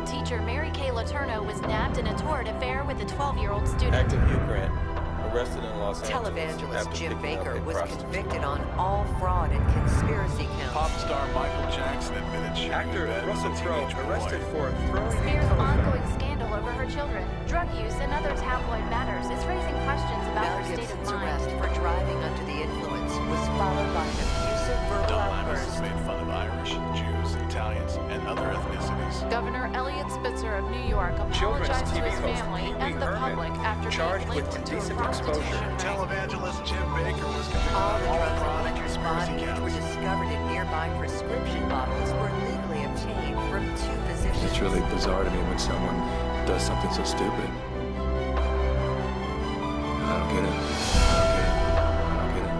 teacher Mary Kay Letourneau was nabbed in a torrid affair with a 12-year-old student. Actor Hugh Grant, arrested in Los Angeles. Televangelist after Jim picking up Baker a was prostitute. convicted on all fraud and conspiracy counts. Pop star Michael Jackson admitted she Actor knew that Russell as a Crowe, teenage boy. arrested for throwing a Spears' telephone. ongoing scandal over her children, drug use, and other tabloid matters is raising questions about Mel her state of Gibson's mind. arrest for driving under the influence was followed by an abusive verbal Don Imus outburst. has made fun of Irish, Jews, Italians, and other ethnicities. Governor Elliot Spitzer of New York Children's apologized to TV his host family Pee Wee and the Herman, public after charged being with linked to a indecent prostitution exposure. ring. Televangelist Jim Baker was convicted All on the all drugs fraud in and Baker's conspiracy body, which were counts. discovered in nearby prescription bottles, were legally obtained from two physicians. It's really bizarre to me when someone does something so stupid. I don't get it. I don't get it. I don't get it. I don't get it.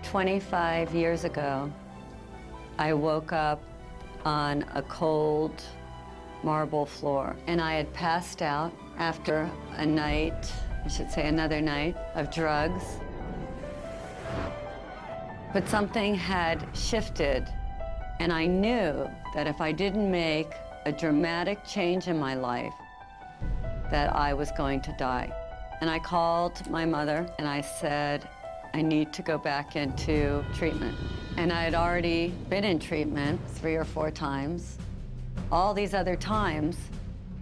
25 years ago, I woke up on a cold marble floor, and I had passed out after a night, I should say another night, of drugs. But something had shifted, and I knew that if I didn't make a dramatic change in my life, that I was going to die. And I called my mother and I said, I need to go back into treatment. And I had already been in treatment 3 or 4 times. All these other times,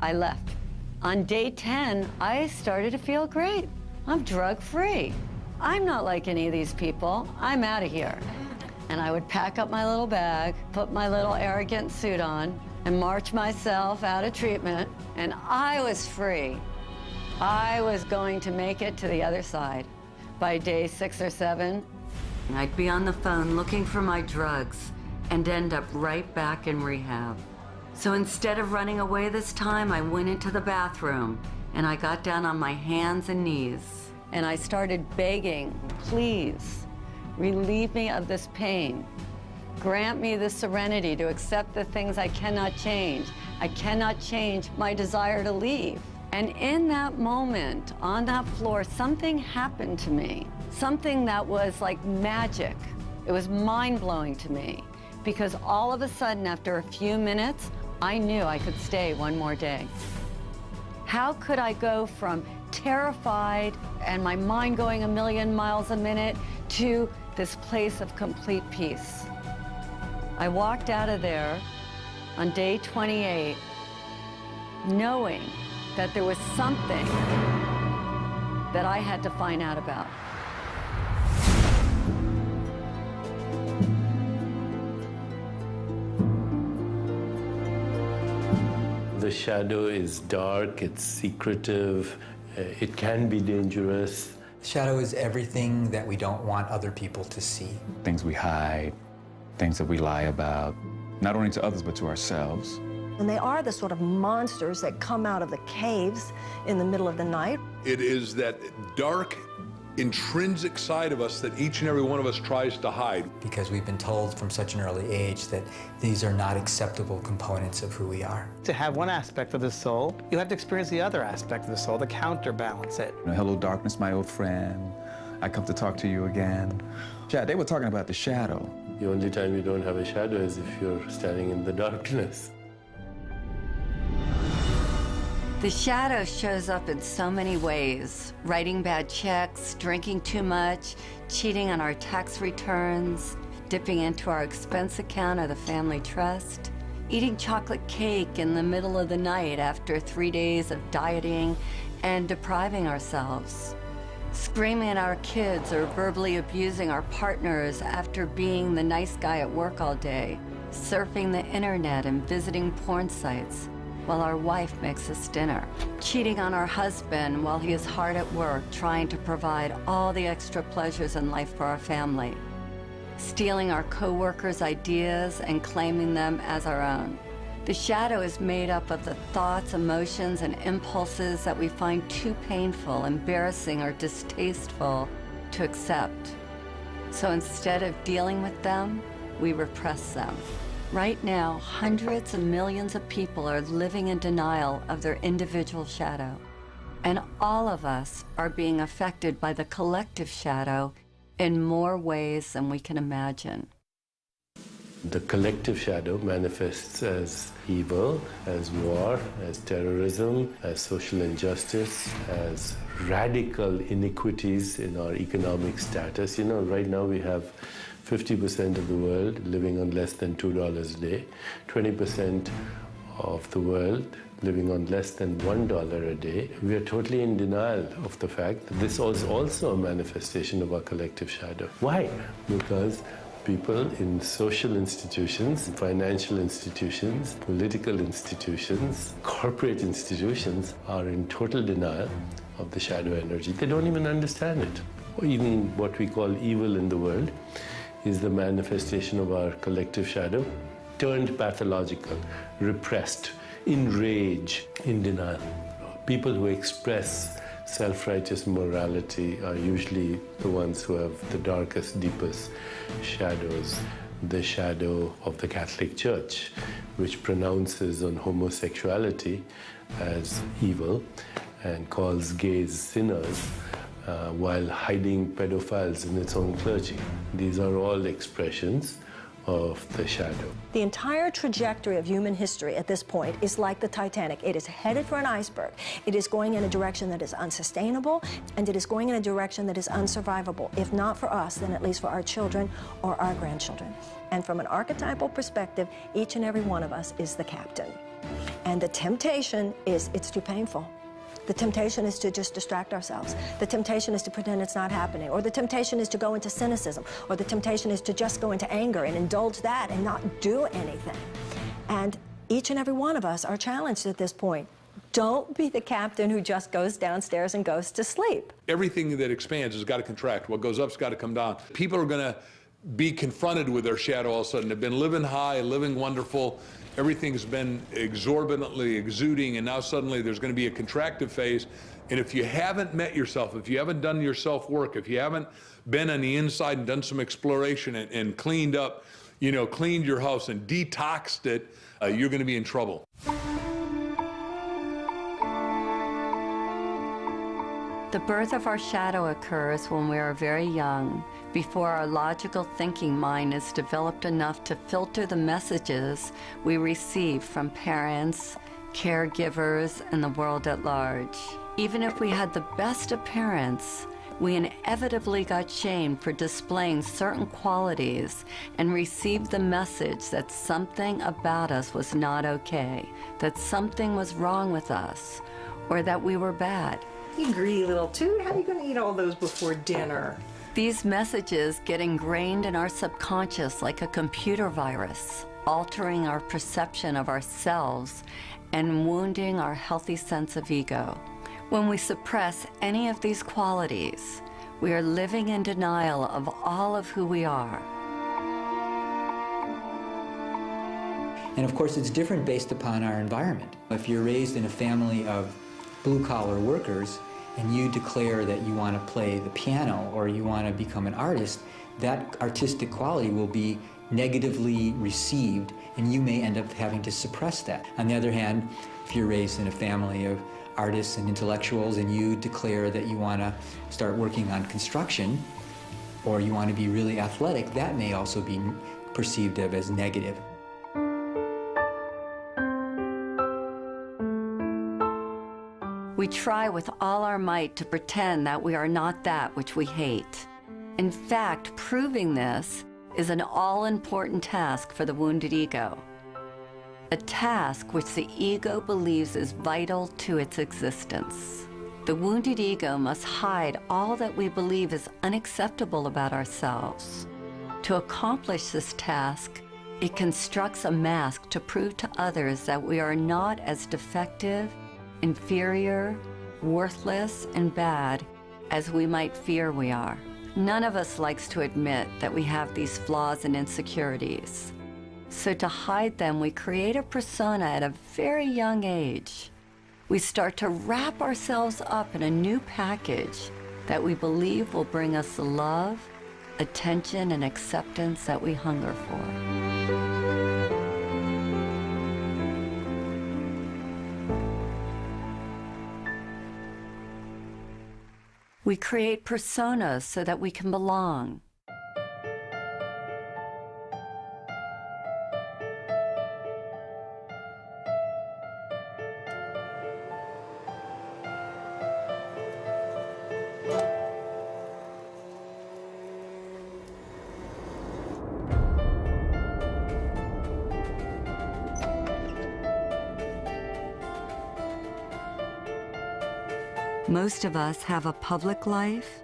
I left. On day 10, I started to feel great. I'm drug-free. I'm not like any of these people. I'm out of here. And I would pack up my little bag, put my little arrogant suit on, and march myself out of treatment, and I was free. I was going to make it to the other side. By day 6 or 7, I'd be on the phone looking for my drugs and end up right back in rehab. So instead of running away this time, I went into the bathroom and I got down on my hands and knees and I started begging, please, relieve me of this pain. Grant me the serenity to accept the things I cannot change. I cannot change my desire to leave. And in that moment, on that floor, something happened to me. Something that was like magic. It was mind-blowing to me. Because all of a sudden, after a few minutes, I knew I could stay one more day. How could I go from terrified and my mind going a million miles a minute to this place of complete peace? I walked out of there on day 28, knowing that there was something that I had to find out about. The shadow is dark, it's secretive, it can be dangerous. Shadow is everything that we don't want other people to see. Things we hide, things that we lie about, not only to others, but to ourselves. And they are the sort of monsters that come out of the caves in the middle of the night. It is that dark, intrinsic side of us that each and every one of us tries to hide. Because we've been told from such an early age that these are not acceptable components of who we are. To have one aspect of the soul, you have to experience the other aspect of the soul to counterbalance it. Hello, darkness, my old friend. I come to talk to you again. Yeah, they were talking about the shadow. The only time you don't have a shadow is if you're standing in the darkness. The shadow shows up in so many ways. Writing bad checks, drinking too much, cheating on our tax returns, dipping into our expense account or the family trust, eating chocolate cake in the middle of the night after 3 days of dieting and depriving ourselves, screaming at our kids or verbally abusing our partners after being the nice guy at work all day, surfing the internet and visiting porn sites while our wife makes us dinner, cheating on our husband while he is hard at work trying to provide all the extra pleasures in life for our family, stealing our co-workers' ideas and claiming them as our own. The shadow is made up of the thoughts, emotions, and impulses that we find too painful, embarrassing, or distasteful to accept. So instead of dealing with them, we repress them. Right now, hundreds of millions of people are living in denial of their individual shadow. And all of us are being affected by the collective shadow in more ways than we can imagine. The collective shadow manifests as evil, as war, as terrorism, as social injustice, as radical inequities in our economic status. You know, right now we have 50% of the world living on less than $2 a day, 20% of the world living on less than $1 a day. We are totally in denial of the fact that this is also a manifestation of our collective shadow. Why? Because people in social institutions, financial institutions, political institutions, corporate institutions are in total denial of the shadow energy. They don't even understand it. Or even what we call evil in the world is the manifestation of our collective shadow, turned pathological, repressed, in rage, in denial. People who express self-righteous morality are usually the ones who have the darkest, deepest shadows. The shadow of the Catholic Church, which pronounces on homosexuality as evil and calls gays sinners, while hiding pedophiles in its own clergy. These are all expressions of the shadow. The entire trajectory of human history at this point is like the Titanic. It is headed for an iceberg. It is going in a direction that is unsustainable, and it is going in a direction that is unsurvivable. If not for us, then at least for our children or our grandchildren. And from an archetypal perspective, each and every one of us is the captain. And the temptation is, it's too painful. The temptation is to just distract ourselves. The temptation is to pretend it's not happening. Or the temptation is to go into cynicism. Or the temptation is to just go into anger and indulge that and not do anything. And each and every one of us are challenged at this point. Don't be the captain who just goes downstairs and goes to sleep. Everything that expands has got to contract. What goes up's got to come down. People are going to be confronted with their shadow all of a sudden. They've been living high, living wonderful. Everything's been exorbitantly exuding, and now suddenly there's going to be a contractive phase. And if you haven't met yourself, if you haven't done your self-work, if you haven't been on the inside and done some exploration and cleaned up, you know, cleaned your house and detoxed it, you're going to be in trouble. The birth of our shadow occurs when we are very young, before our logical thinking mind is developed enough to filter the messages we receive from parents, caregivers, and the world at large. Even if we had the best of parents, we inevitably got shamed for displaying certain qualities and received the message that something about us was not okay, that something was wrong with us, or that we were bad. You greedy little toot, how are you going to eat all those before dinner? These messages get ingrained in our subconscious like a computer virus, altering our perception of ourselves and wounding our healthy sense of ego. When we suppress any of these qualities, we are living in denial of all of who we are. And of course, it's different based upon our environment. If you're raised in a family of blue-collar workers, and you declare that you want to play the piano or you want to become an artist, that artistic quality will be negatively received, and you may end up having to suppress that. On the other hand, if you're raised in a family of artists and intellectuals and you declare that you want to start working on construction or you want to be really athletic, that may also be perceived of as negative. We try with all our might to pretend that we are not that which we hate. In fact, proving this is an all-important task for the wounded ego. A task which the ego believes is vital to its existence. The wounded ego must hide all that we believe is unacceptable about ourselves. To accomplish this task, it constructs a mask to prove to others that we are not as defective, inferior, worthless, and bad as we might fear we are. None of us likes to admit that we have these flaws and insecurities. So to hide them, we create a persona at a very young age. We start to wrap ourselves up in a new package that we believe will bring us the love, attention, and acceptance that we hunger for. We create personas so that we can belong. Most of us have a public life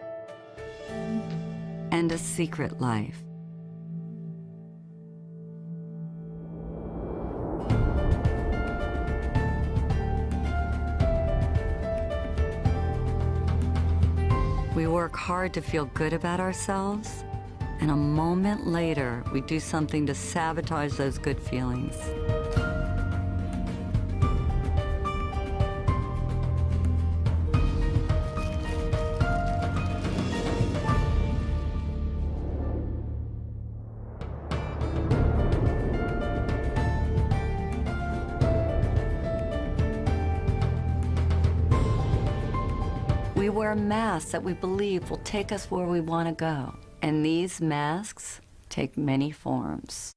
and a secret life. We work hard to feel good about ourselves, and a moment later, we do something to sabotage those good feelings. We wear masks that we believe will take us where we want to go. And these masks take many forms.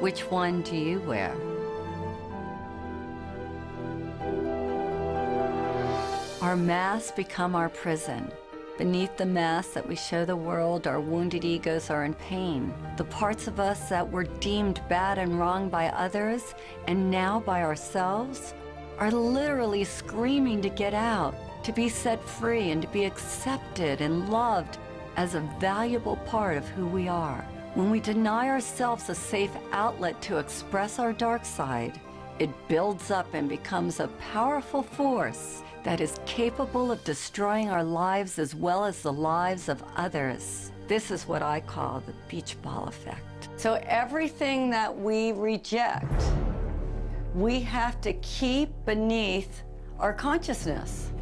Which one do you wear? Our masks become our prison. Beneath the mask that we show the world, our wounded egos are in pain. The parts of us that were deemed bad and wrong by others, and now by ourselves, are literally screaming to get out, to be set free, and to be accepted and loved as a valuable part of who we are. When we deny ourselves a safe outlet to express our dark side, it builds up and becomes a powerful force that is capable of destroying our lives as well as the lives of others. This is what I call the beach ball effect. So everything that we reject, we have to keep beneath our consciousness.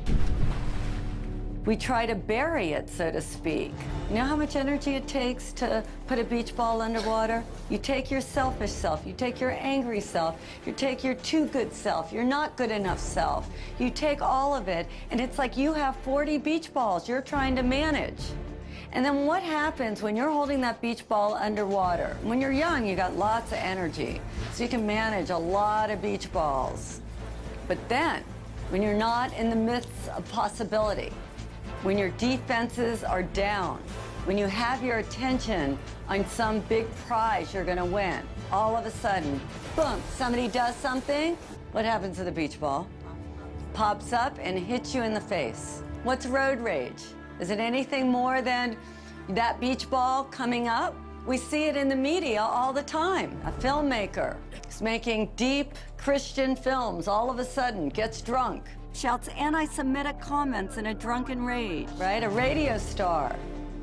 We try to bury it, so to speak. You know how much energy it takes to put a beach ball underwater? You take your selfish self, you take your angry self, you take your too good self, your not good enough self. You take all of it, and it's like you have 40 beach balls you're trying to manage. And then what happens when you're holding that beach ball underwater? When you're young, you got lots of energy, so you can manage a lot of beach balls. But then, when you're not in the midst of possibility, when your defenses are down, when you have your attention on some big prize you're gonna win, all of a sudden, boom, somebody does something, what happens to the beach ball? Pops up and hits you in the face. What's road rage? Is it anything more than that beach ball coming up? We see it in the media all the time. A filmmaker is making deep Christian films, all of a sudden gets drunk, shouts anti-Semitic comments in a drunken rage, right? A radio star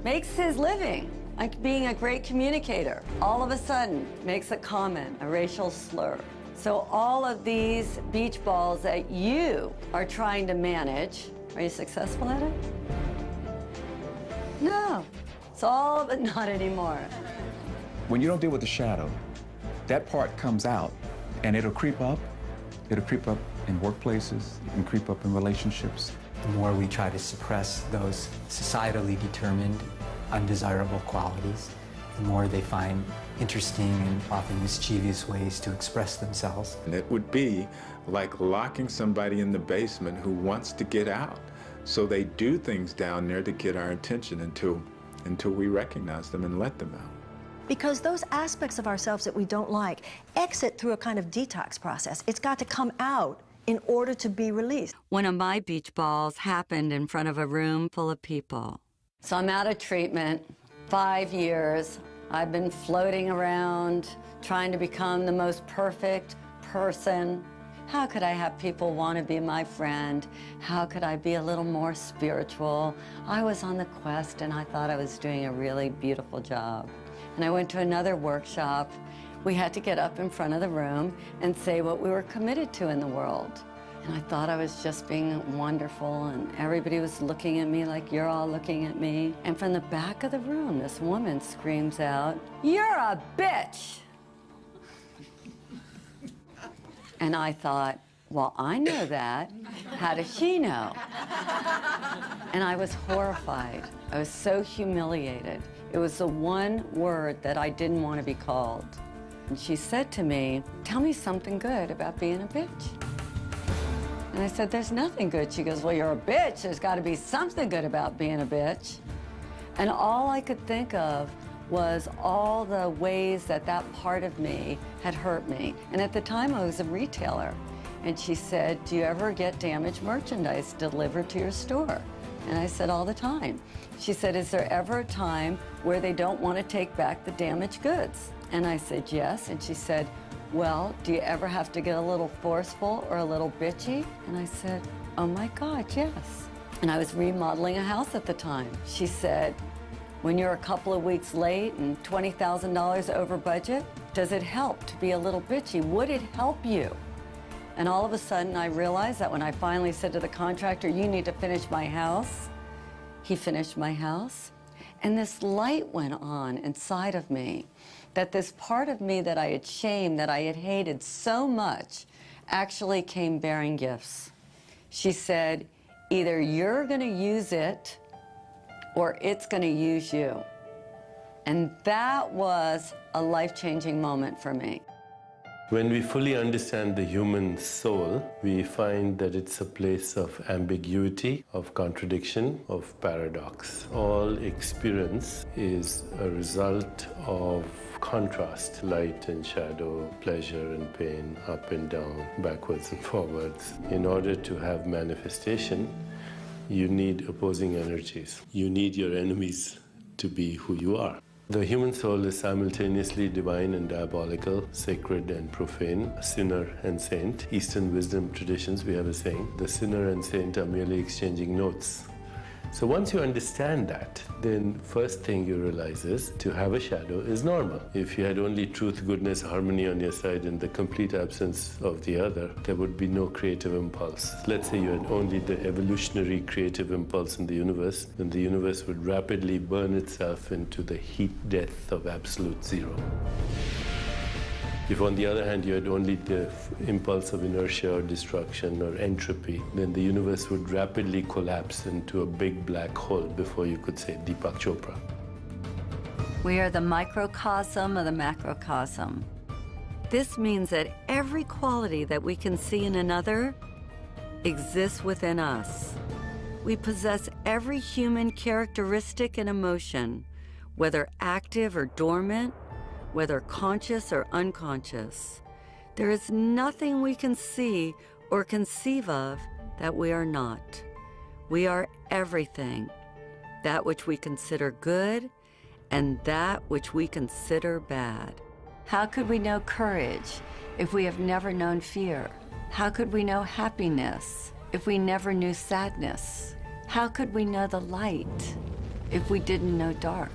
makes his living like being a great communicator. All of a sudden makes a comment, a racial slur. So all of these beach balls that you are trying to manage, are you successful at it? No, it's all but not anymore. When you don't deal with the shadow, that part comes out and it'll creep up. It'll creep up in workplaces, it can creep up in relationships. The more we try to suppress those societally determined, undesirable qualities, the more they find interesting and often mischievous ways to express themselves. And it would be like locking somebody in the basement who wants to get out. So they do things down there to get our attention until we recognize them and let them out. Because those aspects of ourselves that we don't like exit through a kind of detox process. It's got to come out in order to be released. One of my beach balls happened in front of a room full of people. So I'm out of treatment, 5 years. I've been floating around, trying to become the most perfect person. How could I have people want to be my friend? How could I be a little more spiritual? I was on the quest, and I thought I was doing a really beautiful job. And I went to another workshop. We had to get up in front of the room and say what we were committed to in the world. And I thought I was just being wonderful, and everybody was looking at me like you're all looking at me. And from the back of the room, this woman screams out, "You're a bitch!" And I thought, well, I know that. How does she know? And I was horrified. I was so humiliated. It was the one word that I didn't want to be called. And she said to me, "Tell me something good about being a bitch." And I said, "There's nothing good." She goes, "Well, you're a bitch. There's got to be something good about being a bitch." And all I could think of was all the ways that that part of me had hurt me. And at the time, I was a retailer. And she said, "Do you ever get damaged merchandise delivered to your store?" And I said, "All the time." She said, "Is there ever a time where they don't want to take back the damaged goods?" And I said, "Yes." And she said, "Well, do you ever have to get a little forceful or a little bitchy?" And I said, "Oh my God, yes." And I was remodeling a house at the time. She said, "When you're a couple of weeks late and $20,000 over budget, does it help to be a little bitchy? Would it help you?" And all of a sudden, I realized that when I finally said to the contractor, "You need to finish my house," he finished my house. And this light went on inside of me, that this part of me that I had shamed, that I had hated so much, actually came bearing gifts. She said, "Either you're going to use it or it's going to use you." And that was a life-changing moment for me. When we fully understand the human soul, we find that it's a place of ambiguity, of contradiction, of paradox. All experience is a result of contrast, light and shadow, pleasure and pain, up and down, backwards and forwards. In order to have manifestation, you need opposing energies. You need your enemies to be who you are. The human soul is simultaneously divine and diabolical, sacred and profane, sinner and saint. Eastern wisdom traditions, we have a saying, the sinner and saint are merely exchanging notes. So once you understand that, then first thing you realize is to have a shadow is normal. If you had only truth, goodness, harmony on your side and the complete absence of the other, there would be no creative impulse. Let's say you had only the evolutionary creative impulse in the universe, then the universe would rapidly burn itself into the heat death of absolute zero. If, on the other hand, you had only the impulse of inertia or destruction or entropy, then the universe would rapidly collapse into a big black hole before you could say Deepak Chopra. We are the microcosm of the macrocosm. This means that every quality that we can see in another exists within us. We possess every human characteristic and emotion, whether active or dormant, whether conscious or unconscious. There is nothing we can see or conceive of that we are not. We are everything, that which we consider good and that which we consider bad. How could we know courage if we have never known fear? How could we know happiness if we never knew sadness? How could we know the light if we didn't know dark?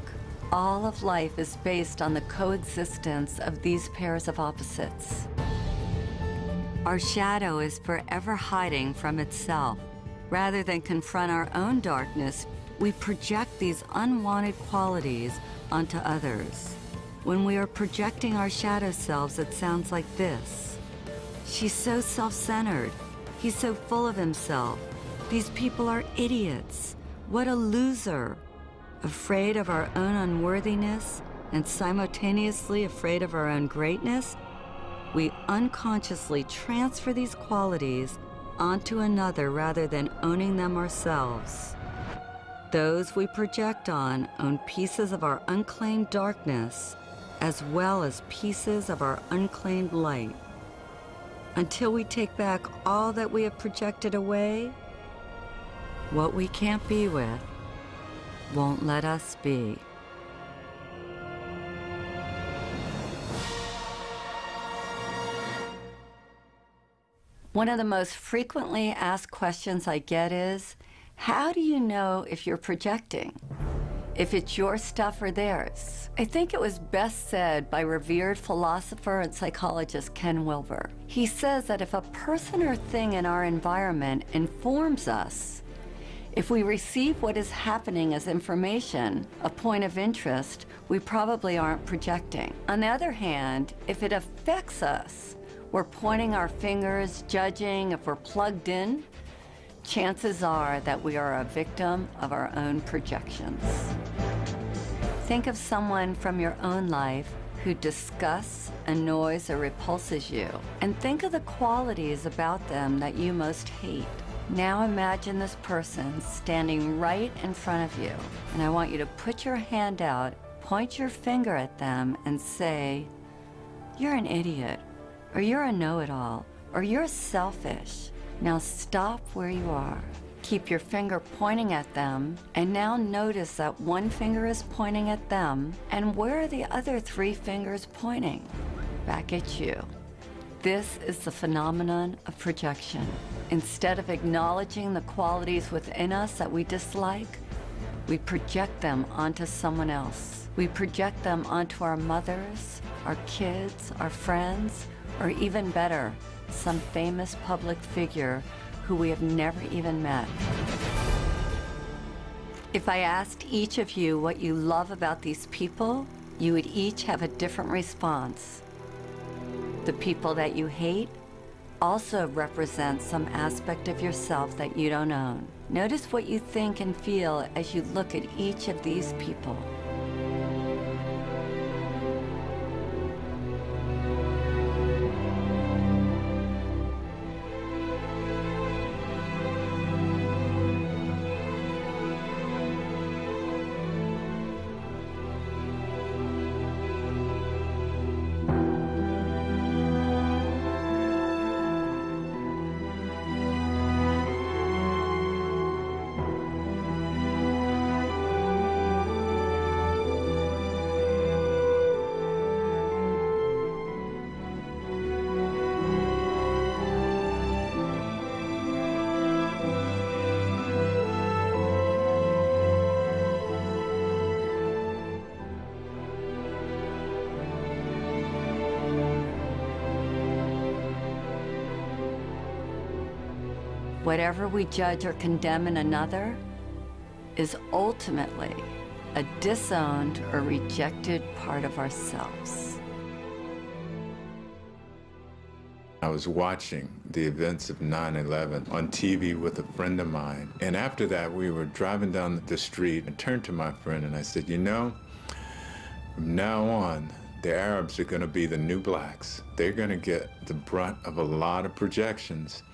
All of life is based on the coexistence of these pairs of opposites. Our shadow is forever hiding from itself. Rather than confront our own darkness, we project these unwanted qualities onto others. When we are projecting our shadow selves, it sounds like this. She's so self-centered. He's so full of himself. These people are idiots. What a loser. Afraid of our own unworthiness and simultaneously afraid of our own greatness, we unconsciously transfer these qualities onto another rather than owning them ourselves. Those we project on own pieces of our unclaimed darkness as well as pieces of our unclaimed light. Until we take back all that we have projected away, what we can't be with won't let us be. One of the most frequently asked questions I get is, how do you know if you're projecting? If it's your stuff or theirs? I think it was best said by revered philosopher and psychologist Ken Wilber. He says that if a person or thing in our environment informs us, if we receive what is happening as information, a point of interest, we probably aren't projecting. On the other hand, if it affects us, we're pointing our fingers, judging if we're plugged in, chances are that we are a victim of our own projections. Think of someone from your own life who disgusts, annoys, or repulses you, and think of the qualities about them that you most hate. Now imagine this person standing right in front of you, and I want you to put your hand out, point your finger at them, and say, "You're an idiot," or "You're a know-it-all," or "You're selfish." Now stop where you are. Keep your finger pointing at them, and now notice that one finger is pointing at them, and where are the other 3 fingers pointing? Back at you. This is the phenomenon of projection. Instead of acknowledging the qualities within us that we dislike, we project them onto someone else. We project them onto our mothers, our kids, our friends, or even better, some famous public figure who we have never even met. If I asked each of you what you love about these people, you would each have a different response. The people that you hate also represent some aspect of yourself that you don't own. Notice what you think and feel as you look at each of these people. Whatever we judge or condemn in another is ultimately a disowned or rejected part of ourselves. I was watching the events of 9/11 on TV with a friend of mine, and after that we were driving down the street and turned to my friend and I said, "You know, from now on, the Arabs are going to be the new blacks. They're going to get the brunt of a lot of projections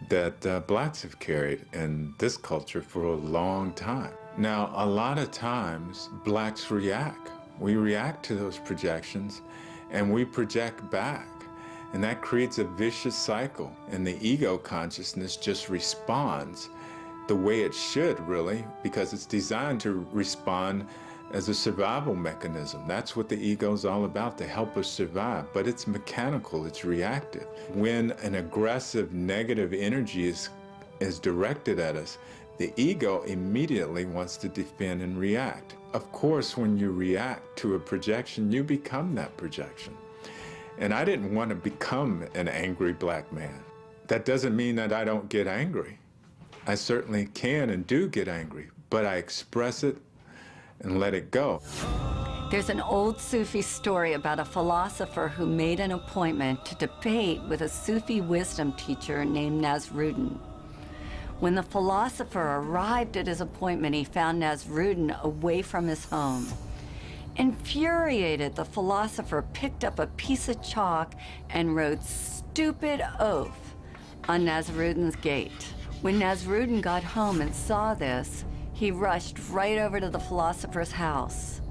that blacks have carried in this culture for a long time." Now, a lot of times, blacks react. We react to those projections, and we project back. And that creates a vicious cycle, and the ego consciousness just responds the way it should, really, because it's designed to respond as a survival mechanism. That's what the ego is all about, to help us survive. But it's mechanical, it's reactive. When an aggressive, negative energy is directed at us, the ego immediately wants to defend and react. Of course, when you react to a projection, you become that projection. And I didn't want to become an angry black man. That doesn't mean that I don't get angry. I certainly can and do get angry, but I express it and let it go. There's an old Sufi story about a philosopher who made an appointment to debate with a Sufi wisdom teacher named Nasruddin. When the philosopher arrived at his appointment, he found Nasruddin away from his home. Infuriated, the philosopher picked up a piece of chalk and wrote "stupid oaf" on Nasrudin's gate. When Nasrudin got home and saw this, he rushed right over to the philosopher's house.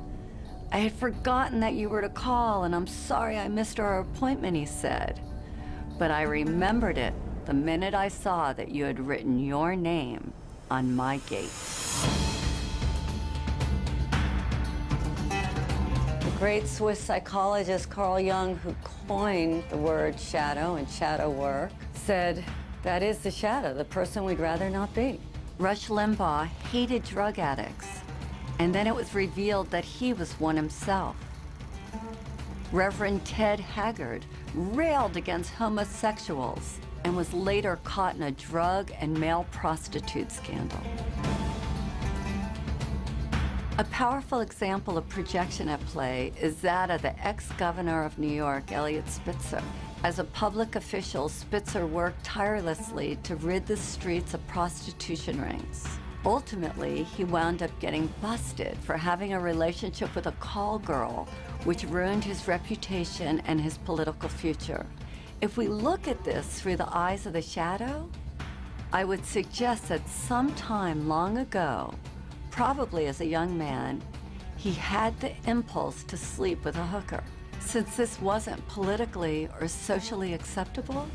"I had forgotten that you were to call, and I'm sorry I missed our appointment," he said. "But I remembered it the minute I saw that you had written your name on my gate." The great Swiss psychologist Carl Jung, who coined the word shadow and shadow work, said, "That is the shadow, the person we'd rather not be." Rush Limbaugh hated drug addicts, and then it was revealed that he was one himself. Reverend Ted Haggard railed against homosexuals and was later caught in a drug and male prostitute scandal. A powerful example of projection at play is that of the ex-governor of New York, Eliot Spitzer. As a public official, Spitzer worked tirelessly to rid the streets of prostitution rings. Ultimately, he wound up getting busted for having a relationship with a call girl, which ruined his reputation and his political future. If we look at this through the eyes of the shadow, I would suggest that sometime long ago, probably as a young man, he had the impulse to sleep with a hooker. Since this wasn't politically or socially acceptable,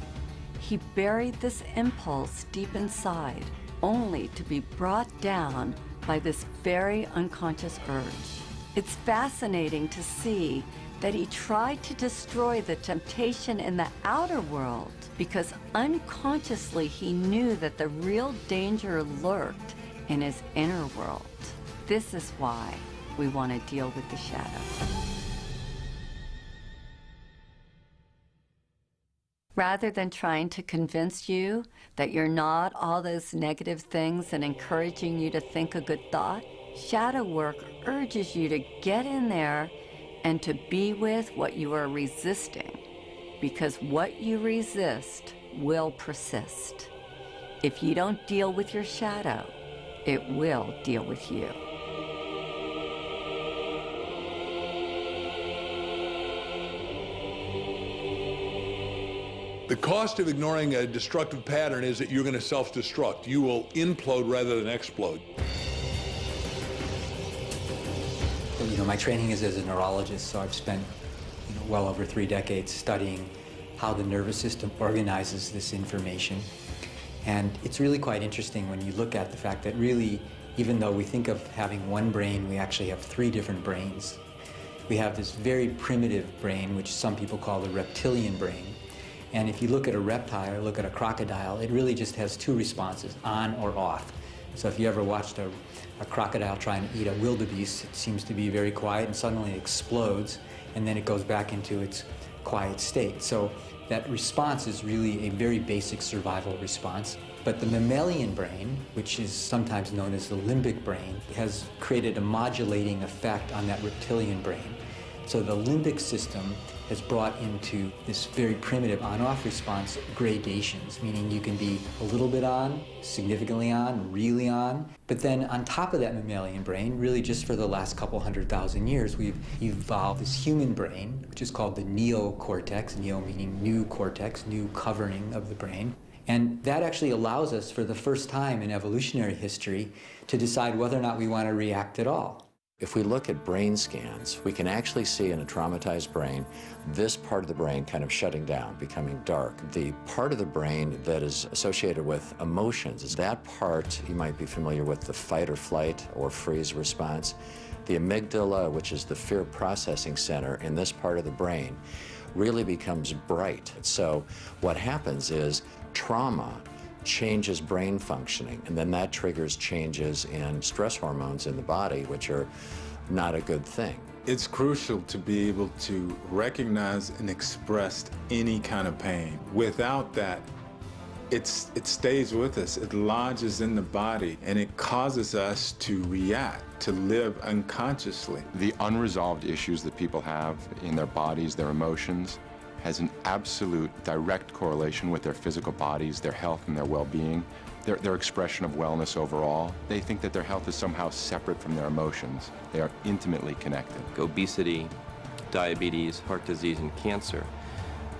he buried this impulse deep inside, only to be brought down by this very unconscious urge. It's fascinating to see that he tried to destroy the temptation in the outer world because unconsciously he knew that the real danger lurked in his inner world. This is why we want to deal with the shadow. Rather than trying to convince you that you're not all those negative things and encouraging you to think a good thought, shadow work urges you to get in there and to be with what you are resisting, because what you resist will persist. If you don't deal with your shadow, it will deal with you. The cost of ignoring a destructive pattern is that you're going to self-destruct. You will implode rather than explode. You know, my training is as a neurologist, so I've spent well over 3 decades studying how the nervous system organizes this information. And it's really quite interesting when you look at the fact that really, even though we think of having one brain, we actually have 3 different brains. We have this very primitive brain, which some people call the reptilian brain. And if you look at a reptile or look at a crocodile, it really just has 2 responses, on or off. So if you ever watched a crocodile trying to eat a wildebeest, it seems to be very quiet and suddenly it explodes and then it goes back into its quiet state. So that response is really a very basic survival response. But the mammalian brain, which is sometimes known as the limbic brain, has created a modulating effect on that reptilian brain. So the limbic system has brought into this very primitive on-off response gradations, meaning you can be a little bit on, significantly on, really on. But then on top of that mammalian brain, really just for the last couple 100,000 years, we've evolved this human brain, which is called the neocortex, neo meaning new cortex, new covering of the brain. And that actually allows us for the first time in evolutionary history to decide whether or not we want to react at all. If we look at brain scans, we can actually see in a traumatized brain this part of the brain kind of shutting down, becoming dark. The part of the brain that is associated with emotions is that part, you might be familiar with the fight or flight or freeze response. The amygdala, which is the fear processing center in this part of the brain, really becomes bright. So what happens is trauma changes brain functioning, and then that triggers changes in stress hormones in the body, which are not a good thing. It's crucial to be able to recognize and express any kind of pain. Without that, it stays with us, it lodges in the body, and it causes us to react, to live unconsciously. The unresolved issues that people have in their bodies, their emotions, has an absolute direct correlation with their physical bodies, their health and their well-being, their expression of wellness overall. They think that their health is somehow separate from their emotions. They are intimately connected. Obesity, diabetes, heart disease, and cancer,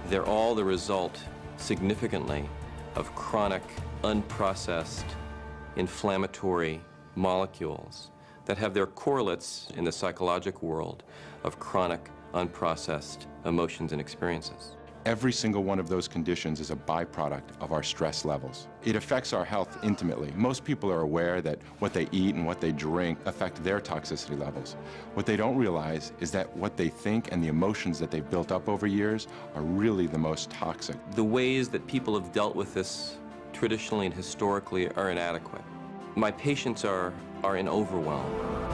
they're all the result, significantly, of chronic, unprocessed, inflammatory molecules that have their correlates in the psychological world of chronic, unprocessed emotions and experiences. Every single one of those conditions is a byproduct of our stress levels. It affects our health intimately. Most people are aware that what they eat and what they drink affect their toxicity levels. What they don't realize is that what they think and the emotions that they've built up over years are really the most toxic. The ways that people have dealt with this traditionally and historically are inadequate. My patients are in overwhelm.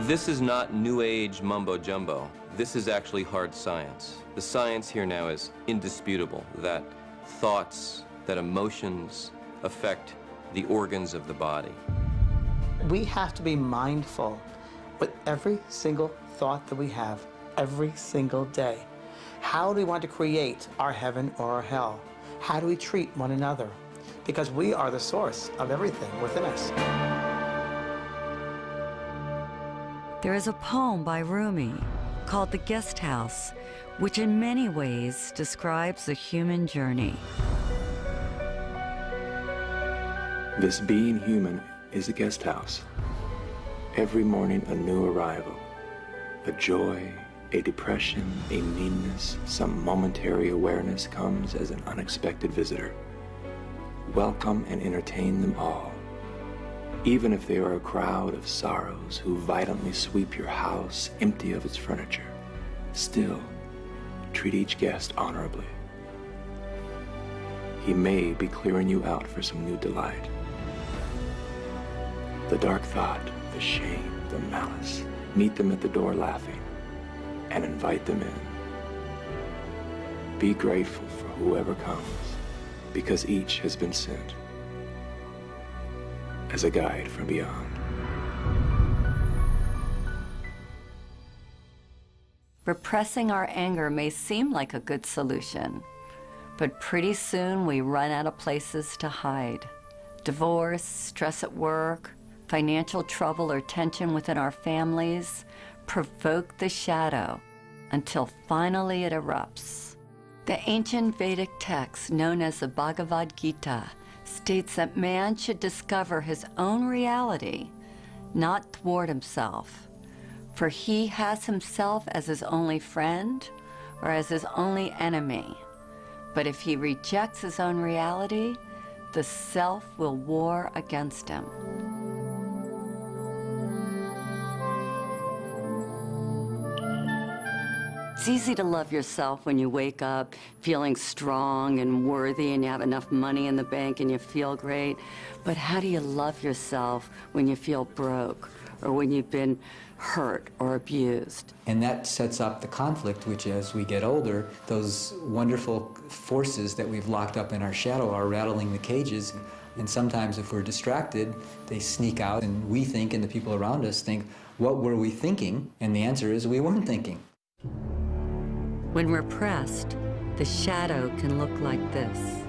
This is not new age mumbo jumbo. This is actually hard science. The science here now is indisputable, that thoughts, that emotions affect the organs of the body. We have to be mindful with every single thought that we have every single day. How do we want to create our heaven or our hell? How do we treat one another? Because we are the source of everything within us. There is a poem by Rumi called The Guest House, which in many ways describes the human journey. This being human is a guest house. Every morning a new arrival, a joy, a depression, a meanness, some momentary awareness comes as an unexpected visitor. Welcome and entertain them all. Even if they are a crowd of sorrows who violently sweep your house empty of its furniture, still treat each guest honorably. He may be clearing you out for some new delight. The dark thought, the shame, the malice, meet them at the door laughing and invite them in. Be grateful for whoever comes, because each has been sent as a guide from beyond. Repressing our anger may seem like a good solution, but pretty soon we run out of places to hide. Divorce, stress at work, financial trouble or tension within our families provoke the shadow until finally it erupts. The ancient Vedic text known as the Bhagavad Gita states that man should discover his own reality, not thwart himself. For he has himself as his only friend or as his only enemy. But if he rejects his own reality, the self will war against him. It's easy to love yourself when you wake up feeling strong and worthy and you have enough money in the bank and you feel great. But how do you love yourself when you feel broke or when you've been hurt or abused? And that sets up the conflict, which as we get older, those wonderful forces that we've locked up in our shadow are rattling the cages. And sometimes if we're distracted, they sneak out and we think, and the people around us think, what were we thinking? And the answer is we weren't thinking. When repressed, the shadow can look like this.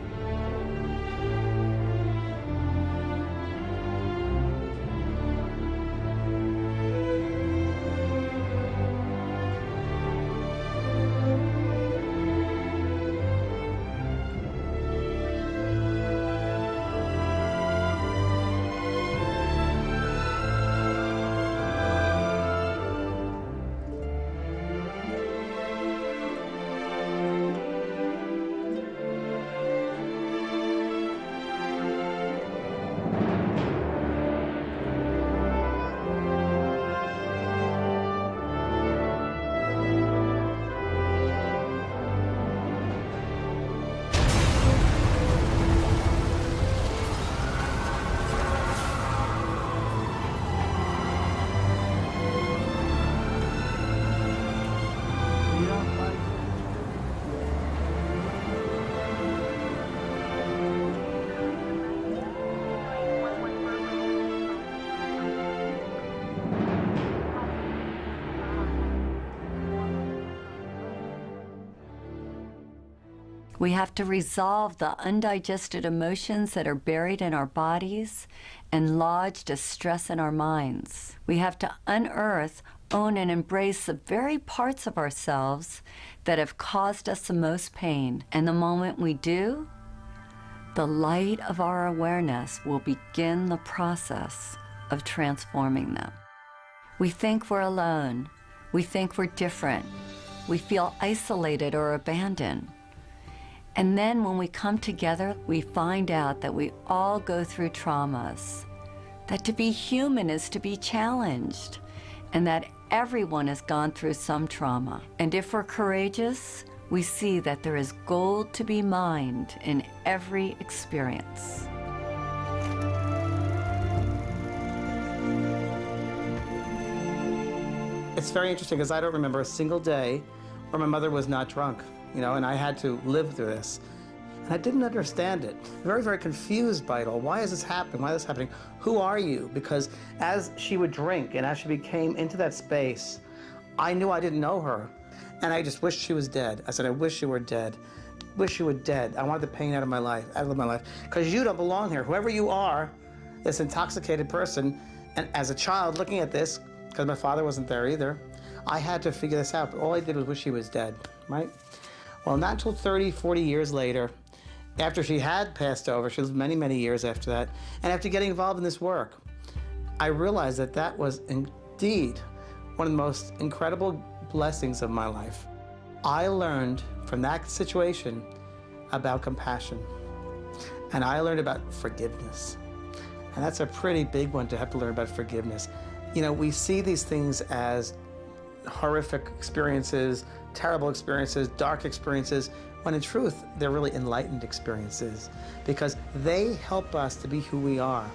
We have to resolve the undigested emotions that are buried in our bodies and lodged as stress in our minds. We have to unearth own and embrace the very parts of ourselves that have caused us the most pain. And the moment we do, the light of our awareness will begin the process of transforming them. We think we're alone. We think we're different. We feel isolated or abandoned. And then when we come together, we find out that we all go through traumas, that to be human is to be challenged, and that everyone has gone through some trauma. And if we're courageous, we see that there is gold to be mined in every experience. It's very interesting because I don't remember a single day where my mother was not drunk, and I had to live through this. And I didn't understand it. Very, very confused by it all. Why is this happening? Why is this happening? Who are you? Because as she would drink and as she became into that space, I knew I didn't know her. And I just wished she was dead. I said, I wish you were dead. Wish you were dead. I want the pain out of my life, Because you don't belong here. Whoever you are, this intoxicated person, and as a child looking at this, because my father wasn't there either, I had to figure this out. But all I did was wish she was dead, right? Well, not until 30, 40 years later, after she had passed over, she lived many, many years after that, and after getting involved in this work, I realized that that was indeed one of the most incredible blessings of my life. I learned from that situation about compassion, and I learned about forgiveness. And that's a pretty big one to have to learn about forgiveness. We see these things as horrific experiences, terrible experiences, dark experiences, when in truth, they're really enlightened experiences because they help us to be who we are.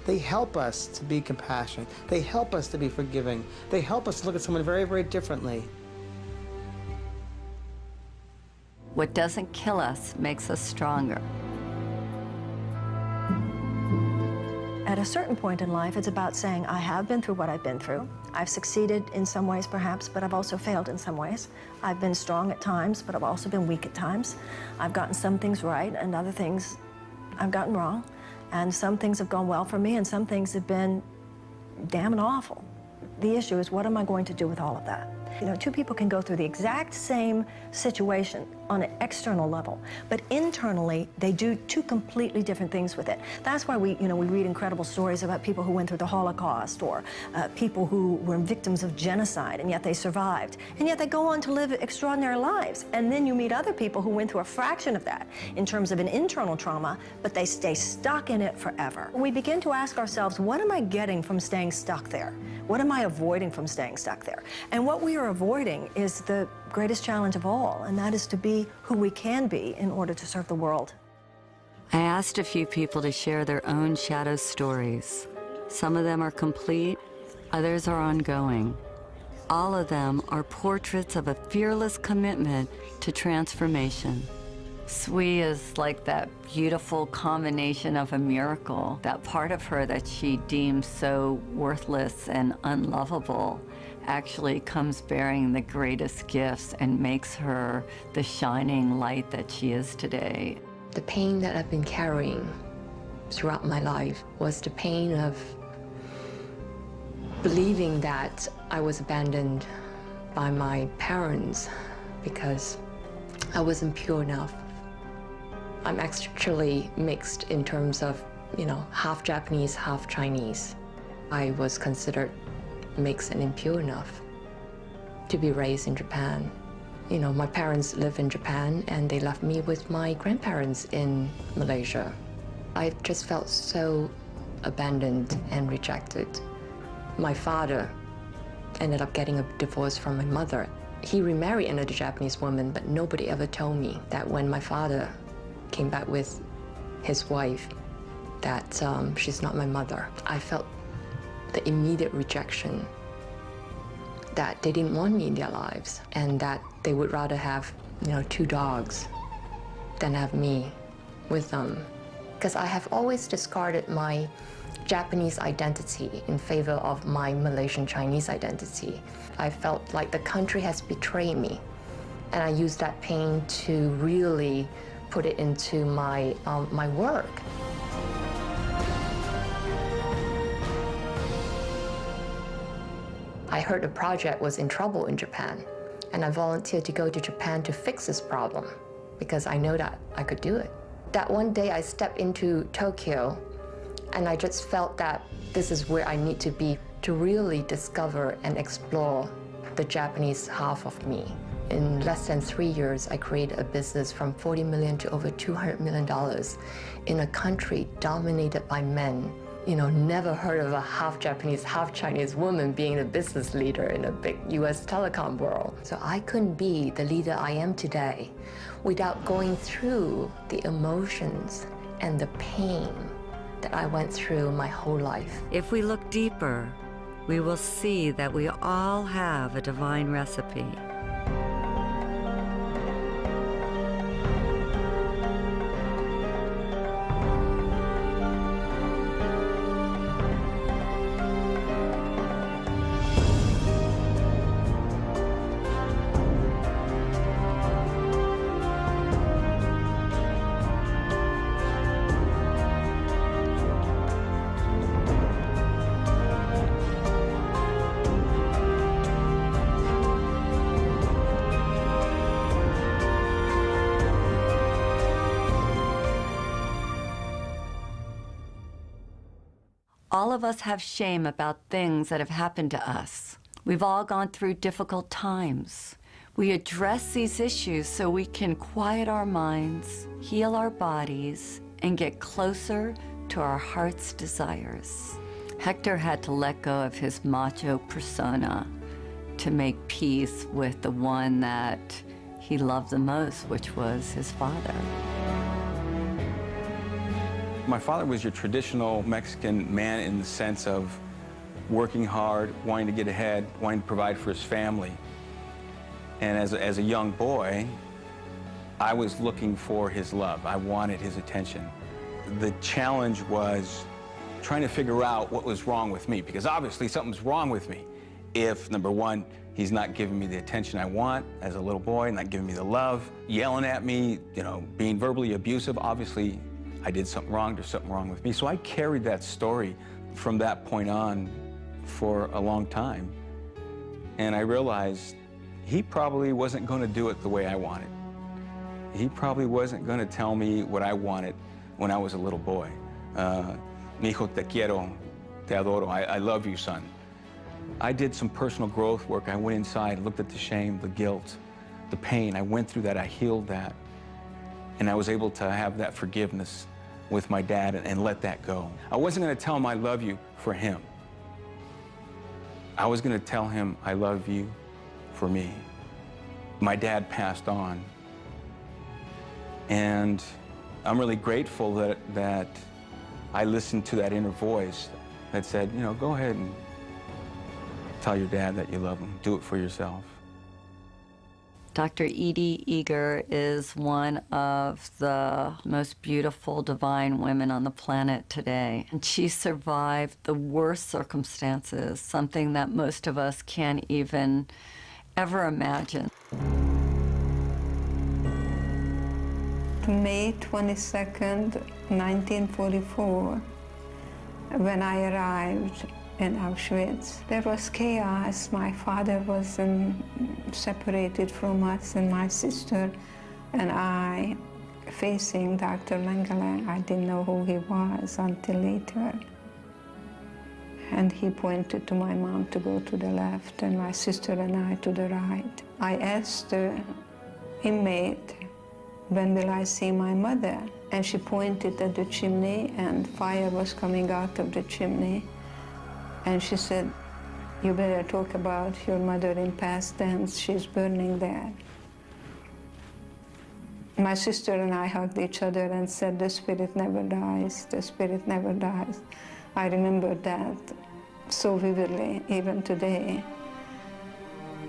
They help us to be compassionate. They help us to be forgiving. They help us to look at someone very, very differently. What doesn't kill us makes us stronger. At a certain point in life, it's about saying, I have been through what I've been through. I've succeeded in some ways, perhaps, but I've also failed in some ways. I've been strong at times, but I've also been weak at times. I've gotten some things right, and other things I've gotten wrong. And some things have gone well for me, and some things have been damn awful. The issue is, what am I going to do with all of that? Two people can go through the exact same situation on an external level, but internally, they do two completely different things with it. That's why we read incredible stories about people who went through the Holocaust or people who were victims of genocide, and yet they survived. And yet they go on to live extraordinary lives. And then you meet other people who went through a fraction of that in terms of an internal trauma, but they stay stuck in it forever. We begin to ask ourselves, what am I getting from staying stuck there? What am I avoiding from staying stuck there? And what we are avoiding is the greatest challenge of all, and that is to be who we can be in order to serve the world. I asked a few people to share their own shadow stories. Some of them are complete, others are ongoing. All of them are portraits of a fearless commitment to transformation. Sui is like that beautiful combination of a miracle, that part of her that she deems so worthless and unlovable actually comes bearing the greatest gifts and makes her the shining light that she is today. The pain that I've been carrying throughout my life was the pain of believing that I was abandoned by my parents because I wasn't pure enough. I'm actually mixed in terms of, half Japanese, half Chinese. I was considered mixed and impure enough to be raised in Japan. My parents live in Japan and they left me with my grandparents in Malaysia. I just felt so abandoned and rejected. My father ended up getting a divorce from my mother. He remarried another Japanese woman, but nobody ever told me that when my father came back with his wife, that she's not my mother. I felt the immediate rejection, that they didn't want me in their lives and that they would rather have, 2 dogs than have me with them. Because I have always discarded my Japanese identity in favor of my Malaysian Chinese identity. I felt like the country has betrayed me, and I used that pain to really put it into my work. I heard a project was in trouble in Japan, and I volunteered to go to Japan to fix this problem because I know that I could do it. That one day I stepped into Tokyo, and I just felt that this is where I need to be to really discover and explore the Japanese half of me. In less than 3 years, I created a business from $40 million to over $200 million in a country dominated by men. You know, never heard of a half Japanese, half Chinese woman being a business leader in a big US telecom world. So I couldn't be the leader I am today without going through the emotions and the pain that I went through my whole life. If we look deeper, we will see that we all have a divine recipe. All of us have shame about things that have happened to us. We've all gone through difficult times. We address these issues so we can quiet our minds, heal our bodies, and get closer to our heart's desires. Hector had to let go of his macho persona to make peace with the one that he loved the most, which was his father. My father was your traditional Mexican man in the sense of working hard, wanting to get ahead, wanting to provide for his family. And as a young boy, I was looking for his love. I wanted his attention. The challenge was trying to figure out what was wrong with me, because obviously something's wrong with me. If, number one, he's not giving me the attention I want as a little boy, not giving me the love, yelling at me, you know, being verbally abusive, obviously I did something wrong, there's something wrong with me. So I carried that story from that point on for a long time. And I realized he probably wasn't going to do it the way I wanted. He probably wasn't going to tell me what I wanted when I was a little boy. Mi hijo te quiero, te adoro, I love you, son. I did some personal growth work. I went inside, looked at the shame, the guilt, the pain. I went through that, I healed that. And I was able to have that forgiveness with my dad and let that go. I wasn't going to tell him I love you for him. I was going to tell him I love you for me. My dad passed on. And I'm really grateful that I listened to that inner voice that said, you know, go ahead and tell your dad that you love him. Do it for yourself. Dr. Edie Eger is one of the most beautiful, divine women on the planet today. And she survived the worst circumstances, something that most of us can't even ever imagine. May 22nd, 1944, when I arrived in Auschwitz, there was chaos. My father was separated from us, and my sister and I facing Dr. Mengele. I didn't know who he was until later. And he pointed to my mom to go to the left, and my sister and I to the right. I asked the inmate, when will I see my mother? And she pointed at the chimney, and fire was coming out of the chimney. And she said, you better talk about your mother in past tense. She's burning there. My sister and I hugged each other and said, the spirit never dies. The spirit never dies. I remember that so vividly, even today.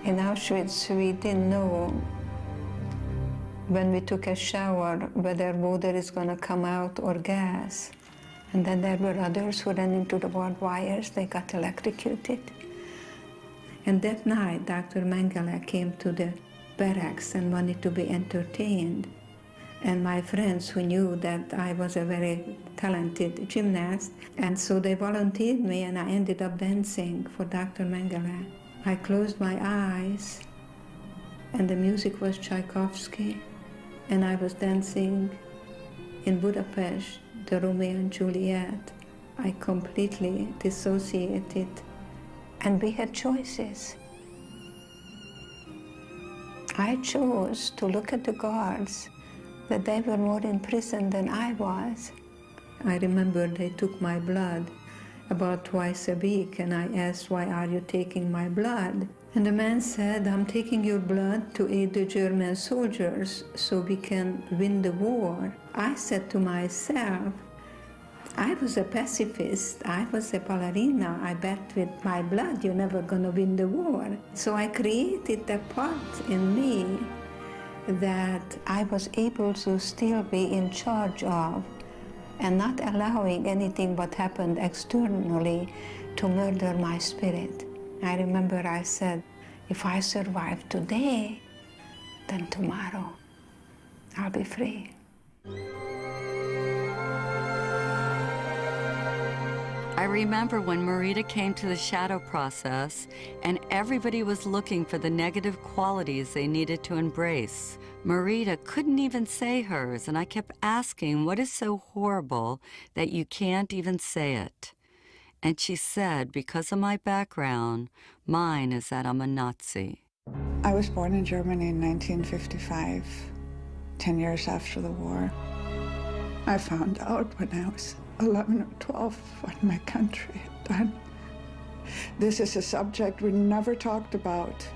In Auschwitz, we didn't know when we took a shower whether water is going to come out or gas. And then there were others who ran into the barbed wires. They got electrocuted. And that night, Dr. Mengele came to the barracks and wanted to be entertained. And my friends who knew that I was a very talented gymnast, and so they volunteered me, and I ended up dancing for Dr. Mengele. I closed my eyes, and the music was Tchaikovsky, and I was dancing in Budapest, the Romeo and Juliet. I completely dissociated, and we had choices. I chose to look at the guards, that they were more in prison than I was. I remember they took my blood about twice a week, and I asked, why are you taking my blood? And the man said, I'm taking your blood to aid the German soldiers so we can win the war. I said to myself, I was a pacifist, I was a ballerina, I bet with my blood you're never gonna win the war. So I created a part in me that I was able to still be in charge of and not allowing anything what happened externally to murder my spirit. I remember I said, if I survive today, then tomorrow I'll be free. I remember when Marita came to the shadow process and everybody was looking for the negative qualities they needed to embrace. Marita couldn't even say hers, and I kept asking, what is so horrible that you can't even say it? And she said, because of my background, mine is that I'm a Nazi. I was born in Germany in 1955, 10 years after the war. I found out when I was 11 or 12 what my country had done. This is a subject we never talked about.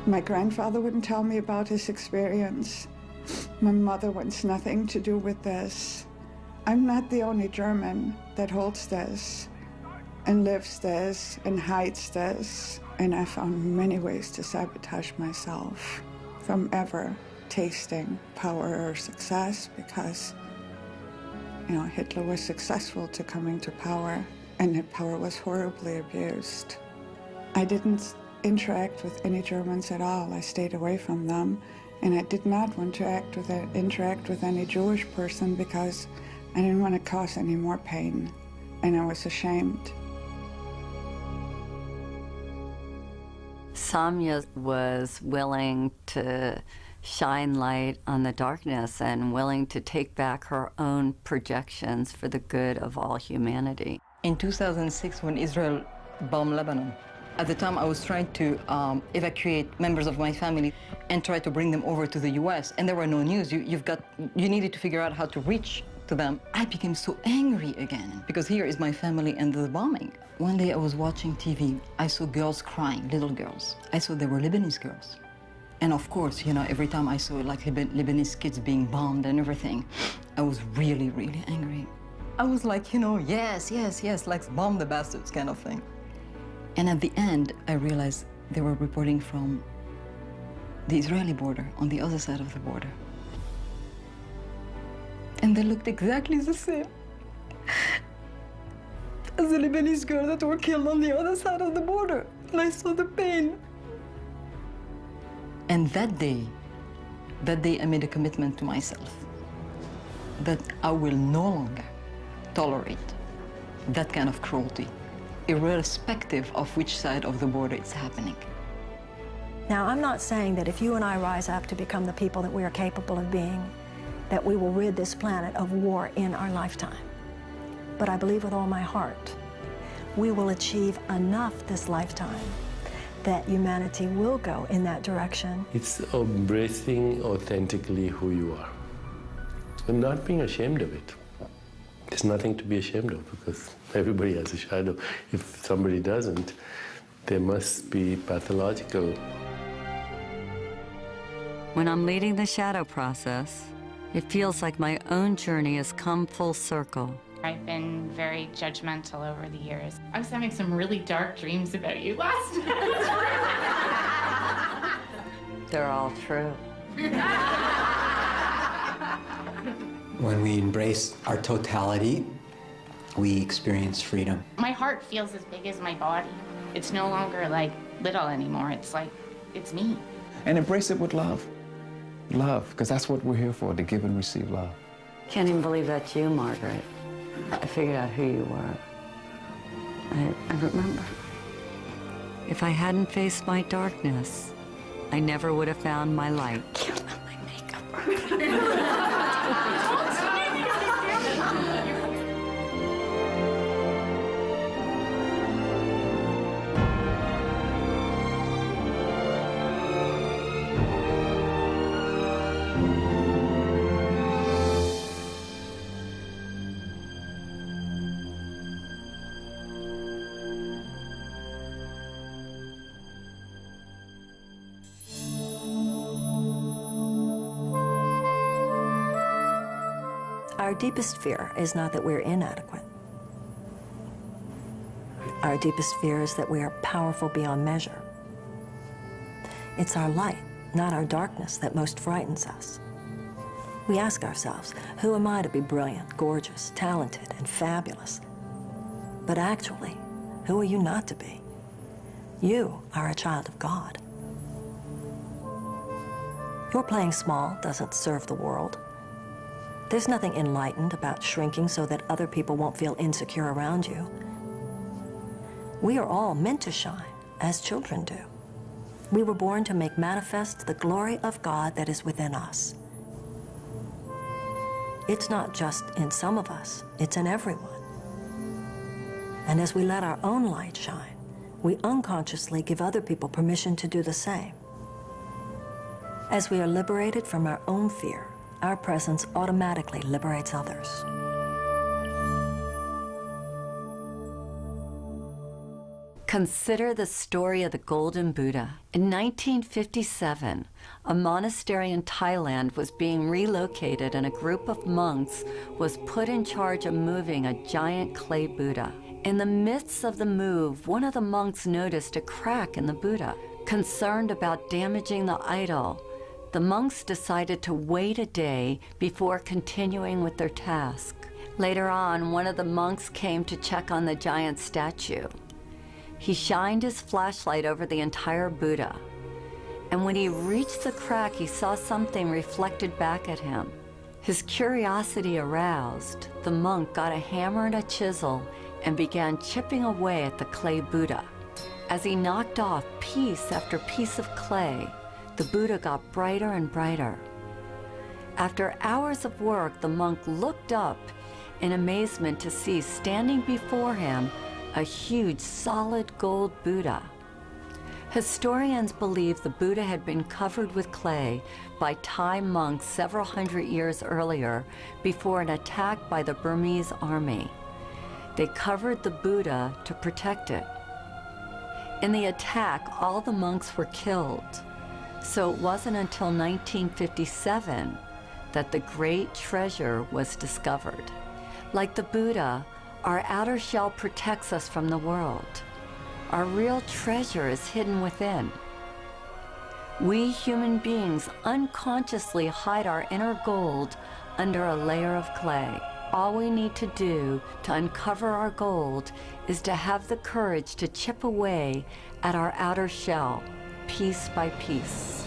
My grandfather wouldn't tell me about his experience. My mother wants nothing to do with this. I'm not the only German that holds this and lives this and hides this. And I found many ways to sabotage myself from ever tasting power or success because, you know, Hitler was successful to coming to power, and that power was horribly abused. I didn't interact with any Germans at all. I stayed away from them, and I did not want to interact with any Jewish person because I didn't want to cause any more pain, and I was ashamed. Samya was willing to shine light on the darkness and willing to take back her own projections for the good of all humanity. In 2006, when Israel bombed Lebanon, at the time I was trying to evacuate members of my family and try to bring them over to the US, and there were no news. You needed to figure out how to reach to them. I became so angry again because here is my family and the bombing. One day I was watching TV. I saw girls crying, little girls. I saw they were Lebanese girls. And of course, you know, every time I saw like Lebanese kids being bombed and everything, I was really, really angry. I was like, you know, yes, yes, yes, like bomb the bastards kind of thing. And at the end, I realized they were reporting from the Israeli border, on the other side of the border. And they looked exactly the same as the Lebanese girl that were killed on the other side of the border. And I saw the pain. And that day I made a commitment to myself that I will no longer tolerate that kind of cruelty, irrespective of which side of the border it's happening. Now, I'm not saying that if you and I rise up to become the people that we are capable of being, that we will rid this planet of war in our lifetime. But I believe with all my heart, we will achieve enough this lifetime that humanity will go in that direction. It's embracing authentically who you are and not being ashamed of it. There's nothing to be ashamed of because everybody has a shadow. If somebody doesn't, they must be pathological. When I'm leading the shadow process, it feels like my own journey has come full circle. I've been very judgmental over the years. I was having some really dark dreams about you last night. They're all true. When we embrace our totality, we experience freedom. My heart feels as big as my body. It's no longer like little anymore. It's like, it's me. And embrace it with love. Love, because that's what we're here for, to give and receive love. Can't even believe that's you, Margaret. I figured out who you were. I remember. If I hadn't faced my darkness, I never would have found my light. Our deepest fear is not that we're inadequate. Our deepest fear is that we are powerful beyond measure. It's our light, not our darkness, that most frightens us. We ask ourselves, who am I to be brilliant, gorgeous, talented, and fabulous? But actually, who are you not to be? You are a child of God. Your playing small doesn't serve the world. There's nothing enlightened about shrinking so that other people won't feel insecure around you. We are all meant to shine, as children do. We were born to make manifest the glory of God that is within us. It's not just in some of us, it's in everyone. And as we let our own light shine, we unconsciously give other people permission to do the same. As we are liberated from our own fear, our presence automatically liberates others. Consider the story of the Golden Buddha. In 1957, a monastery in Thailand was being relocated and a group of monks was put in charge of moving a giant clay Buddha. In the midst of the move, one of the monks noticed a crack in the Buddha. Concerned about damaging the idol, the monks decided to wait a day before continuing with their task. Later on, one of the monks came to check on the giant statue. He shined his flashlight over the entire Buddha, and when he reached the crack, he saw something reflected back at him. His curiosity aroused, the monk got a hammer and a chisel and began chipping away at the clay Buddha. As he knocked off piece after piece of clay, the Buddha got brighter and brighter. After hours of work, the monk looked up in amazement to see standing before him a huge solid gold Buddha. Historians believe the Buddha had been covered with clay by Thai monks several hundred years earlier before an attack by the Burmese army. They covered the Buddha to protect it. In the attack, all the monks were killed. So it wasn't until 1957 that the great treasure was discovered. Like the Buddha, our outer shell protects us from the world. Our real treasure is hidden within. We human beings unconsciously hide our inner gold under a layer of clay. All we need to do to uncover our gold is to have the courage to chip away at our outer shell, piece by piece.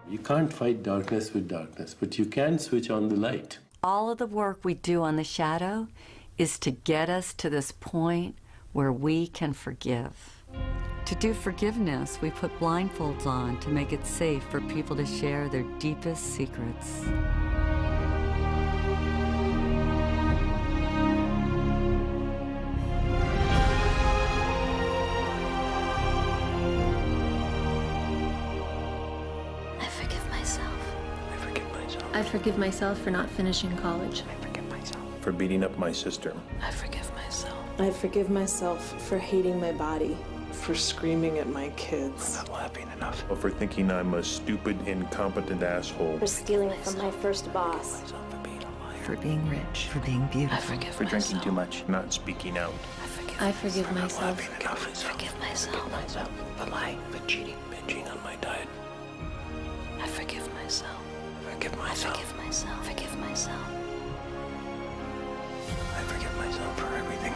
You can't fight darkness with darkness, but you can switch on the light. All of the work we do on the shadow is to get us to this point where we can forgive. To do forgiveness, we put blindfolds on to make it safe for people to share their deepest secrets. I forgive myself for not finishing college. I forgive myself for beating up my sister. I forgive myself. I forgive myself for hating my body. For screaming at my kids. For not laughing enough. For thinking I'm a stupid, incompetent asshole. For stealing from my first boss. For being rich. For being beautiful. I forgive for myself. drinking too much. Not speaking out. I forgive myself. I forgive myself. The lying, the cheating, binging on my diet. I forgive myself. Forgive myself. Forgive myself. Forgive myself. I forgive myself for everything.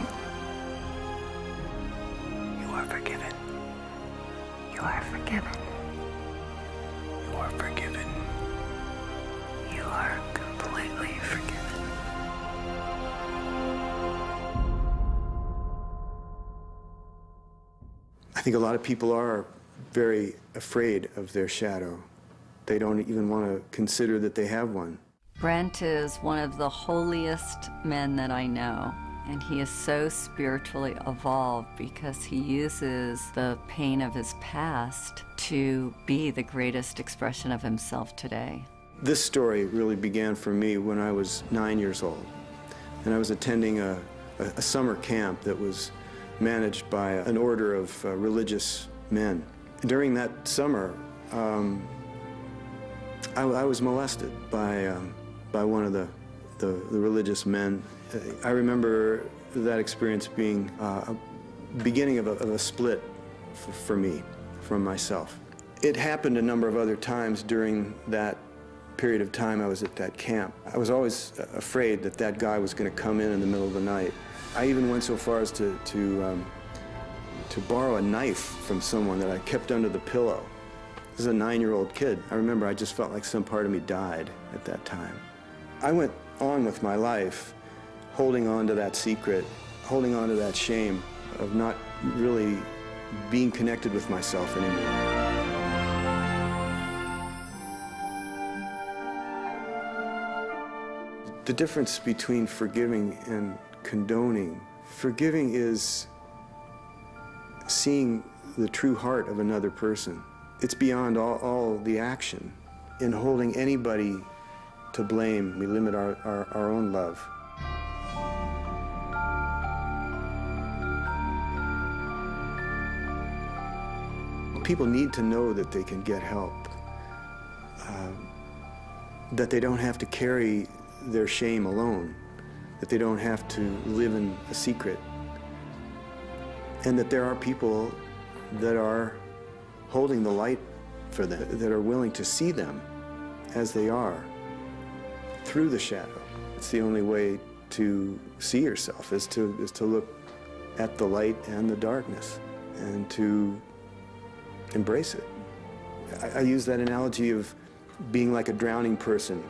You are forgiven. You are forgiven. You are forgiven. You are completely forgiven. think a lot of people are very afraid of their shadow. They don't even want to consider that they have one. Brent is one of the holiest men that I know, and he is so spiritually evolved because he uses the pain of his past to be the greatest expression of himself today. This story really began for me when I was 9 years old, and I was attending a summer camp that was managed by an order of religious men. During that summer, I was molested by one of the religious men. I remember that experience being a beginning of a split for me from myself. It happened a number of other times during that period of time I was at that camp. I was always afraid that that guy was going to come in the middle of the night. I even went so far as to borrow a knife from someone that I kept under the pillow. This is a 9-year-old kid. I remember I just felt like some part of me died at that time. I went on with my life, holding on to that secret, holding on to that shame of not really being connected with myself anymore. The difference between forgiving and condoning. Forgiving is seeing the true heart of another person. It's beyond all the action. In holding anybody to blame, we limit our own love. People need to know that they can get help, that they don't have to carry their shame alone, that they don't have to live in a secret, and that there are people that are holding the light for them, that are willing to see them as they are through the shadow. It's the only way to see yourself, is to look at the light and the darkness and to embrace it. I use that analogy of being like a drowning person,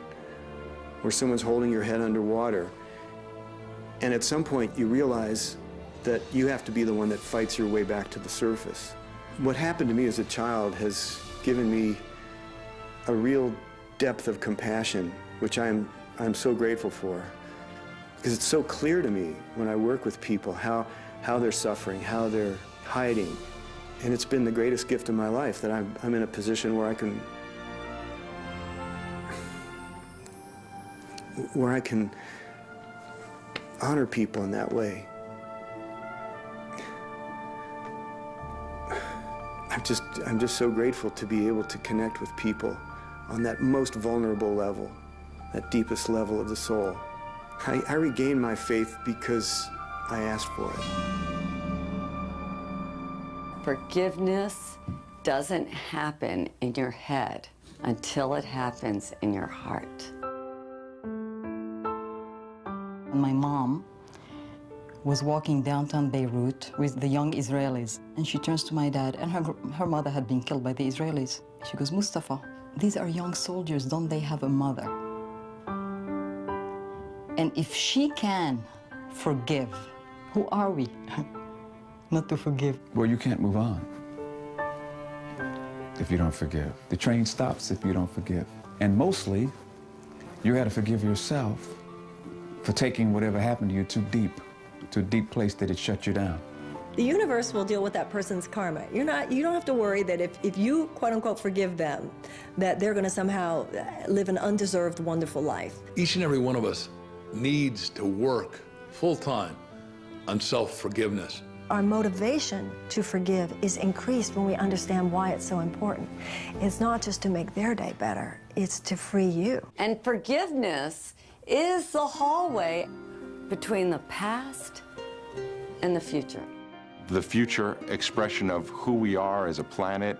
where someone's holding your head underwater, and at some point you realize that you have to be the one that fights your way back to the surface. What happened to me as a child has given me a real depth of compassion, which I'm so grateful for, because it's so clear to me when I work with people how they're suffering, how they're hiding. And it's been the greatest gift of my life that I'm in a position where I can honor people in that way. I'm just so grateful to be able to connect with people on that most vulnerable level, that deepest level of the soul. I regained my faith because I asked for it. Forgiveness doesn't happen in your head until it happens in your heart. My mom was walking downtown Beirut with the young Israelis, and she turns to my dad, and her mother had been killed by the Israelis. She goes, "Mustafa, these are young soldiers, don't they have a mother? And if she can forgive, who are we not to forgive?" Well, you can't move on if you don't forgive. The train stops if you don't forgive. And mostly, you got to forgive yourself for taking whatever happened to you too deep, to a deep place that it shut you down. The universe will deal with that person's karma. You don't have to worry that if you, quote unquote, forgive them, that they're going to somehow live an undeserved, wonderful life. Each and every one of us needs to work full-time on self-forgiveness. Our motivation to forgive is increased when we understand why it's so important. It's not just to make their day better, it's to free you. And forgiveness is the hallway between the past and the future. The future expression of who we are as a planet,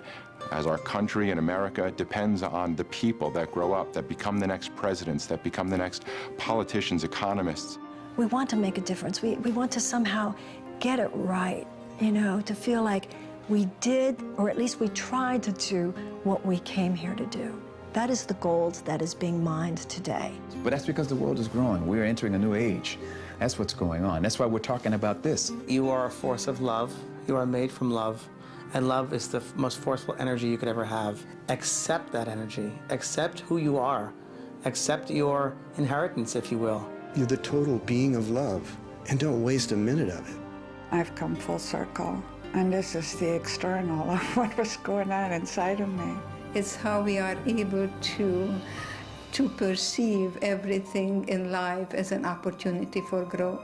as our country in America, depends on the people that grow up, that become the next presidents, that become the next politicians, economists. We want to make a difference. We want to somehow get it right, you know, to feel like we did, or at least we tried to do what we came here to do. That is the gold that is being mined today. But that's because the world is growing. We're entering a new age. That's what's going on. That's why we're talking about this. You are a force of love. You are made from love. And love is the most forceful energy you could ever have. Accept that energy. Accept who you are. Accept your inheritance, if you will. You're the total being of love, and don't waste a minute of it. I've come full circle, and this is the external of what was going on inside of me. It's how we are able to perceive everything in life as an opportunity for growth.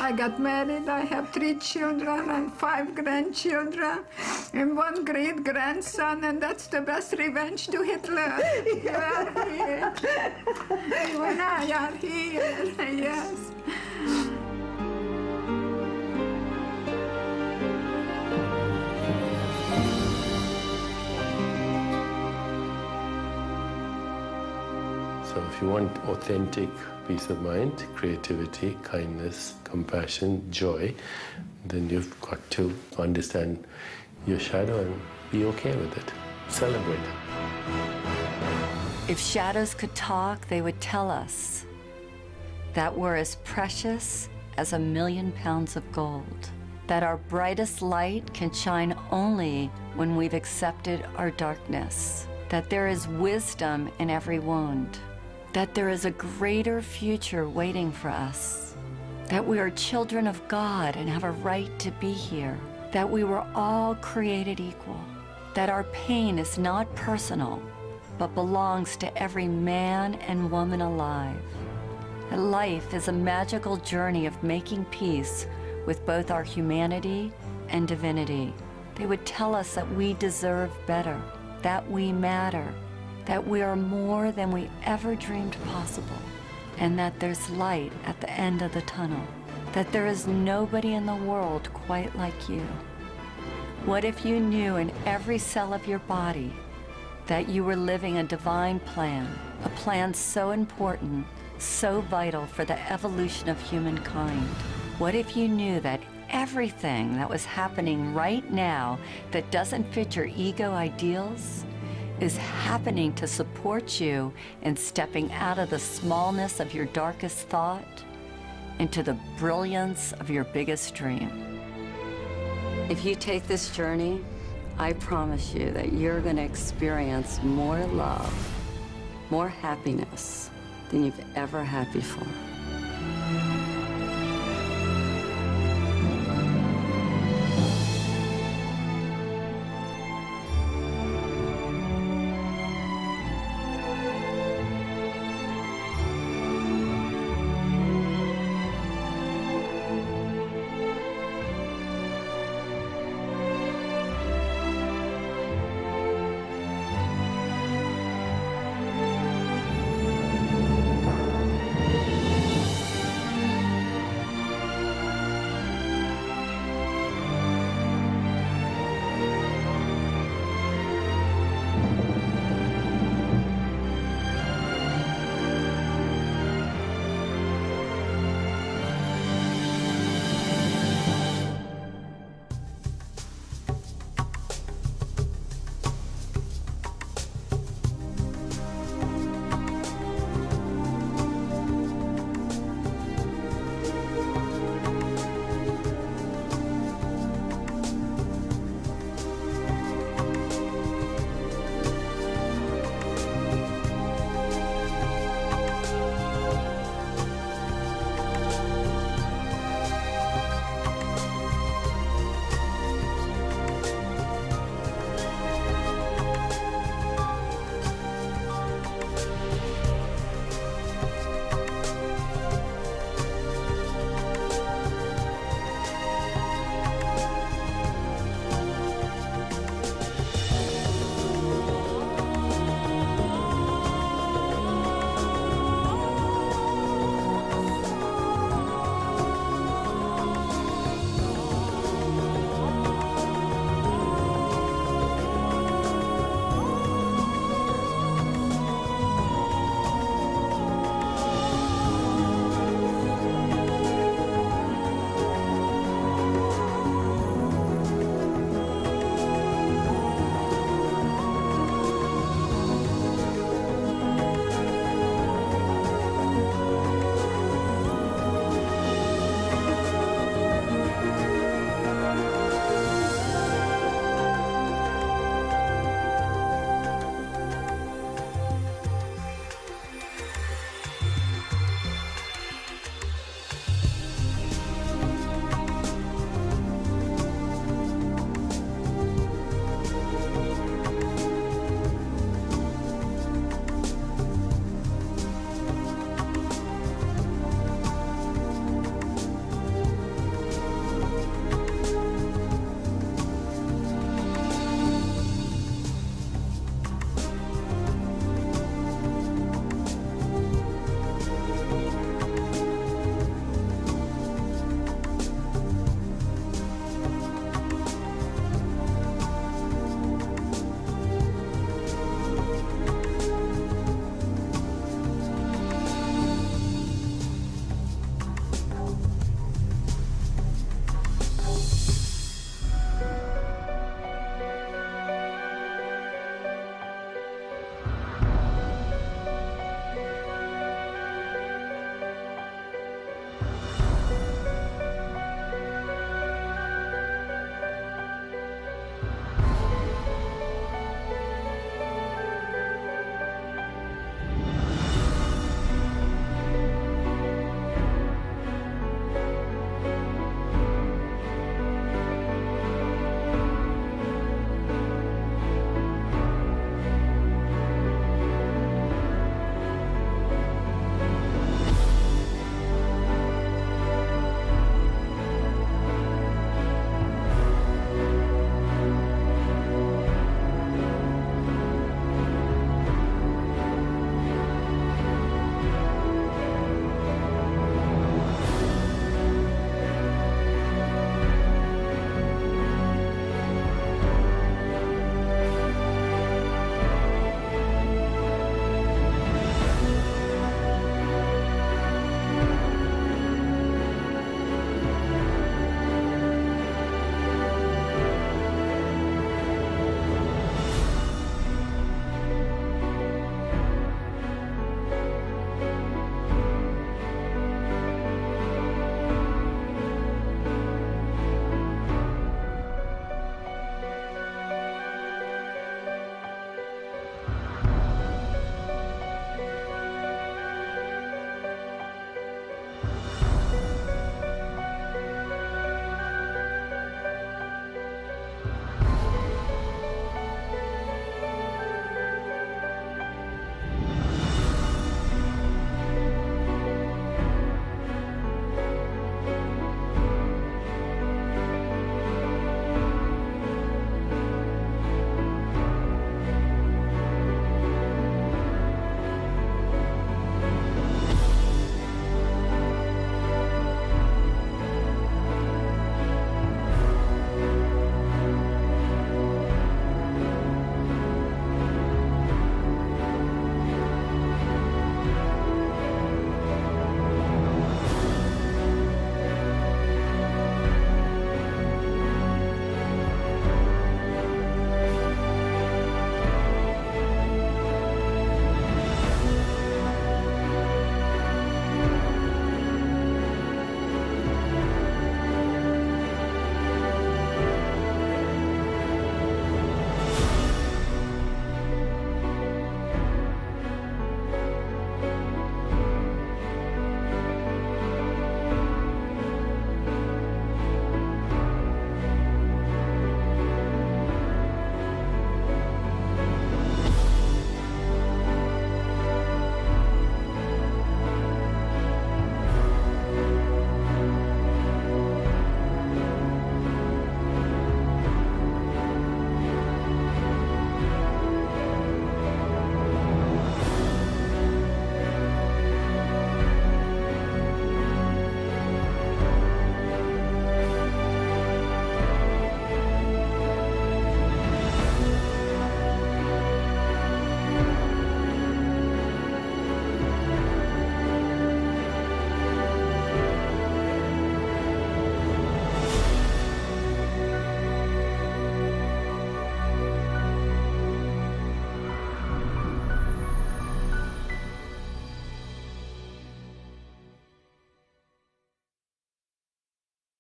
I got married, I have 3 children and 5 grandchildren and 1 great-grandson, and that's the best revenge to Hitler. You are here. You and I are here, yes. So if you want authentic peace of mind, creativity, kindness, compassion, joy, then you've got to understand your shadow and be okay with it. Celebrate it. If shadows could talk, they would tell us that we're as precious as 1,000,000 pounds of gold, that our brightest light can shine only when we've accepted our darkness, that there is wisdom in every wound, that there is a greater future waiting for us, that we are children of God and have a right to be here, that we were all created equal, that our pain is not personal, but belongs to every man and woman alive, that life is a magical journey of making peace with both our humanity and divinity. They would tell us that we deserve better, that we matter, that we are more than we ever dreamed possible, and that there's light at the end of the tunnel, that there is nobody in the world quite like you. What if you knew in every cell of your body that you were living a divine plan, a plan so important, so vital for the evolution of humankind? What if you knew that everything that was happening right now that doesn't fit your ego ideals is happening to support you in stepping out of the smallness of your darkest thought into the brilliance of your biggest dream? If you take this journey, I promise you that you're going to experience more love, more happiness than you've ever had before.